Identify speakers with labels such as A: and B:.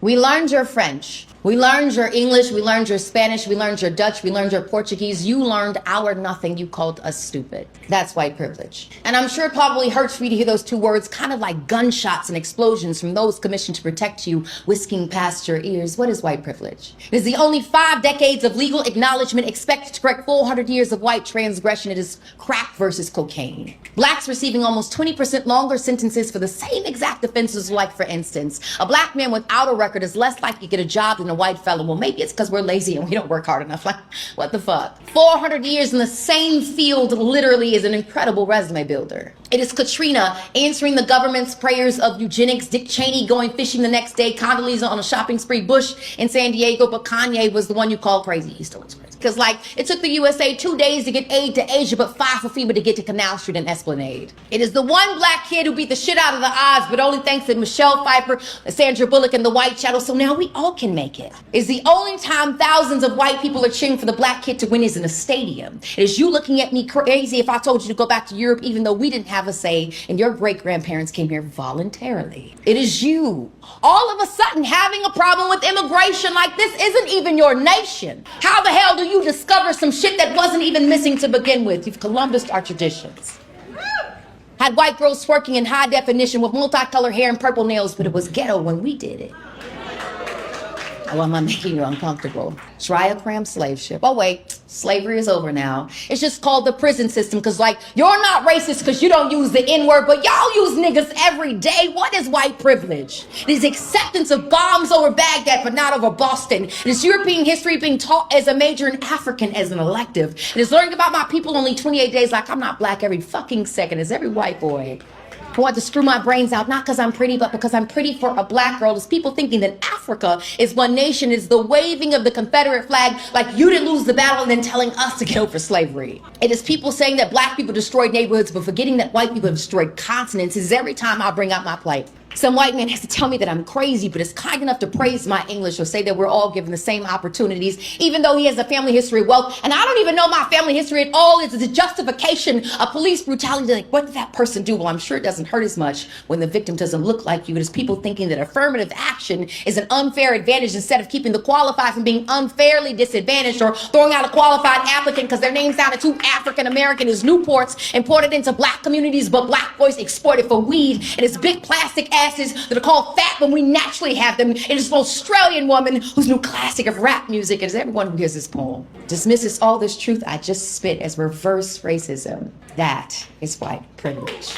A: We learned your French. We learned your English. We learned your Spanish. We learned your Dutch. We learned your Portuguese. You learned our nothing. You called us stupid. That's white privilege. And I'm sure it probably hurts for you to hear those two words, kind of like gunshots and explosions from those commissioned to protect you, whisking past your ears. What is white privilege? It is the only 5 decades of legal acknowledgement expected to correct 400 years of white transgression. It is crack versus cocaine. Blacks receiving almost 20% longer sentences for the same exact offenses, like, for instance, a black man without a record is less likely to get a job than a white fellow. Well, maybe it's because we're lazy and we don't work hard enough. Like, what the fuck? 400 years in the same field literally is an incredible resume builder. It is Katrina answering the government's prayers of eugenics, Dick Cheney going fishing the next day, Condoleezza on a shopping spree, Bush in San Diego, but Kanye was the one you called crazy. He still looks crazy. Because, like, it took the USA 2 days to get aid to Asia, but 5 for FEMA to get to Canal Street and Esplanade. It is the one black kid who beat the shit out of the odds, but only thanks to Michelle Pfeiffer, Sandra Bullock, and the White Shadow, so now we all can make it. It's the only time thousands of white people are cheering for the black kid to win is in a stadium. It is you looking at me crazy if I told you to go back to Europe, even though we didn't have a say, and your great-grandparents came here voluntarily. It is you, all of a sudden, having a problem with immigration like this isn't even your nation. How the hell do you discover some shit that wasn't even missing to begin with? You've Columbused our traditions. Had white girls twerking in high definition with multicolored hair and purple nails, but it was ghetto when we did it. Oh, am I making you uncomfortable? Triocram slave ship. Oh, wait, slavery is over now. It's just called the prison system because, like, you're not racist because you don't use the N-word, but y'all use niggas every day. What is white privilege? It is acceptance of bombs over Baghdad, but not over Boston. It is European history being taught as a major and African as an elective. It is learning about my people only 28 days like I'm not black every fucking second as every white boy. I want to screw my brains out, not because I'm pretty, but because I'm pretty for a black girl. It's people thinking that Africa is one nation. It's the waving of the Confederate flag like you didn't lose the battle and then telling us to get over slavery. It is people saying that black people destroyed neighborhoods, but forgetting that white people have destroyed continents. Is every time I bring out my plight. Some white man has to tell me that I'm crazy, but is kind enough to praise my English or say that we're all given the same opportunities, even though he has a family history of wealth. And I don't even know my family history at all. It's a justification of police brutality. Like, what did that person do? Well, I'm sure it doesn't hurt as much when the victim doesn't look like you. It is people thinking that affirmative action is an unfair advantage instead of keeping the qualified from being unfairly disadvantaged, or throwing out a qualified applicant because their name sounded too African-American as Newports imported into black communities, but black boys exported for weed. And it's big plastic asses that are called fat when we naturally have them. It is an Australian woman whose new classic of rap music is everyone who hears this poem dismisses all this truth I just spit as reverse racism. That is white privilege.